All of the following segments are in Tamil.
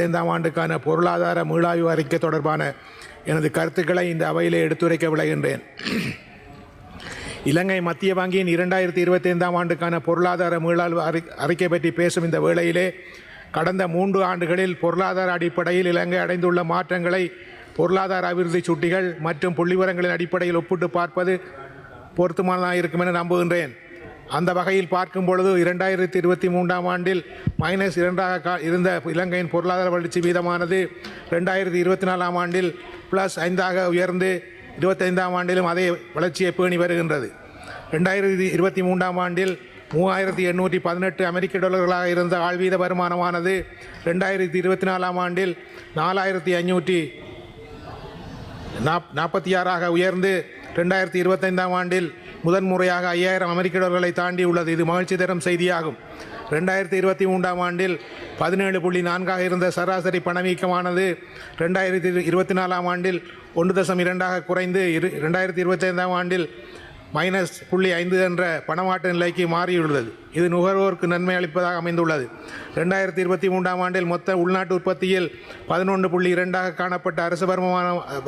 ஐந்தாம் ஆண்டுக்கான பொருளாதார மீளாய்வு அறிக்கை தொடர்பான எனது கருத்துக்களை இந்த அவையிலே எடுத்துரைக்க விளைகின்றேன். இலங்கை மத்திய வங்கியின் 2025ஆம் ஆண்டுக்கான பொருளாதார மீளாய்வு அறிக்கை பற்றி பேசும் இந்த வேளையிலே கடந்த 3 ஆண்டுகளில் பொருளாதார அடிப்படையில் இலங்கை அடைந்துள்ள மாற்றங்களை பொருளாதார அபிவிருத்தி சுட்டிகள் மற்றும் புள்ளிவிவரங்களின் அடிப்படையில் ஒப்பிட்டு பார்ப்பது பொருத்தமானதாக இருக்கும் என நம்புகின்றேன். அந்த வகையில் பார்க்கும் பொழுது 2023ஆம் ஆண்டில் -2 இருந்த இலங்கையின் பொருளாதார வளர்ச்சி வீதமானது 2024ஆம் ஆண்டில் +5 உயர்ந்து 25ஆம் ஆண்டிலும் அதே வளர்ச்சியை பேணி வருகின்றது. 2023ஆம் ஆண்டில் $3,818 அமெரிக்க டாலர்களாக இருந்த ஆழ்வீத வருமானமானது 2024ஆம் ஆண்டில் $4,546 உயர்ந்து 2025ஆம் ஆண்டில் முதன்முறையாக 5,000 அமெரிக்க டாலர்களை தாண்டி உள்ளது. இது மகிழ்ச்சி தரும் செய்தியாகும். 2023ஆம் ஆண்டில் 17.4 இருந்த சராசரி பணவீக்கமானது 2024ஆம் ஆண்டில் 1.2 குறைந்து 2025ஆம் ஆண்டில் -0.5 என்ற பணமாற்று நிலைக்கு மாறியுள்ளது. இது நுகர்வோருக்கு நன்மை அளிப்பதாக அமைந்துள்ளது. 2023ஆம் ஆண்டில் மொத்த உள்நாட்டு உற்பத்தியில் 11.2 காணப்பட்ட அரசு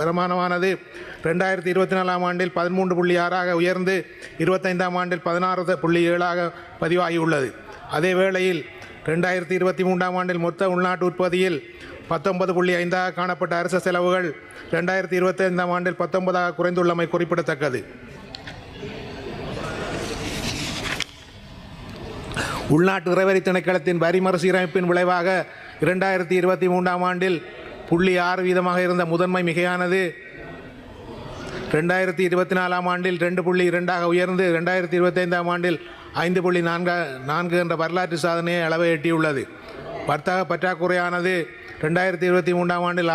வருமானமானது 2024ஆம் ஆண்டில் 13.6 உயர்ந்து 25ஆம் ஆண்டில் 16.7 பதிவாகியுள்ளது. அதே வேளையில் 2023ஆம் ஆண்டில் மொத்த உள்நாட்டு உற்பத்தியில் 19.5 காணப்பட்ட அரசு செலவுகள் 2025ஆம் ஆண்டில் 19 குறைந்துள்ளமை குறிப்பிடத்தக்கது. உள்நாட்டு இறைவரி திணைக்களத்தின் வரி மறுசீரமைப்பின் விளைவாக 2023ஆம் ஆண்டில் 0.6% இருந்த முதன்மை மிகையானது 2024ஆம் ஆண்டில் 2.2 உயர்ந்து 2025ஆம் ஆண்டில் 5.4 என்ற வரலாற்று சாதனையை அளவை எட்டியுள்ளது. வர்த்தக பற்றாக்குறையானது 2023ஆம் ஆண்டில்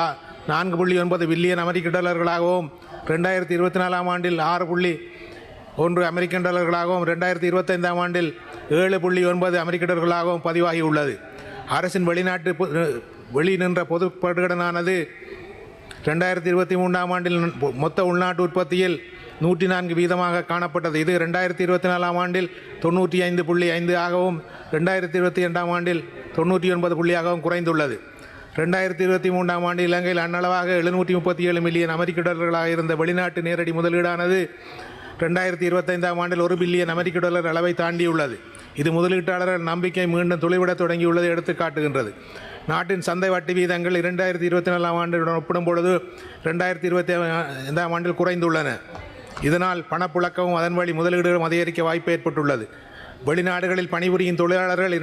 4.9 பில்லியன் அமெரிக்க டாலர்களாகவும் 2024ஆம் ஆண்டில் 6.1 அமெரிக்கன் டாலர்களாகவும் 2025ஆம் ஆண்டில் 7.9 அமெரிக்க டாலர்களாகவும் பதிவாகியுள்ளது. அரசின் வெளி நின்ற பொது படுகடனானது 2023ஆம் ஆண்டில் மொத்த உள்நாட்டு உற்பத்தியில் 104% காணப்பட்டது. இது 2024ஆம் ஆண்டில் 95.5 2022ஆம் ஆண்டில் 99% குறைந்துள்ளது. 2023ஆம் ஆண்டு இலங்கையில் அன்னளவாக 737 மில்லியன் அமெரிக்க டாலர்களாக இருந்த வெளிநாட்டு நேரடி முதலீடானது 2025ஆம் ஆண்டில் 1 பில்லியன் அமெரிக்க டாலர் அளவை தாண்டியுள்ளது. இது முதலீட்டாளர்கள் நம்பிக்கை மீண்டும் துளிவிட தொடங்கியுள்ளதை எடுத்து காட்டுகின்றது. நாட்டின் சந்தை வட்டி வீதங்கள் 2024ஆம் ஆண்டுடன் ஒப்பிடும் பொழுது 2025ஆம் ஆண்டில் குறைந்துள்ளன. இதனால் பணப்புழக்கமும் அதன் வழி முதலீடுகளும் அதிகரிக்க வாய்ப்பு ஏற்பட்டுள்ளது. வெளிநாடுகளில் பணிபுரியும் தொழிலாளர்கள்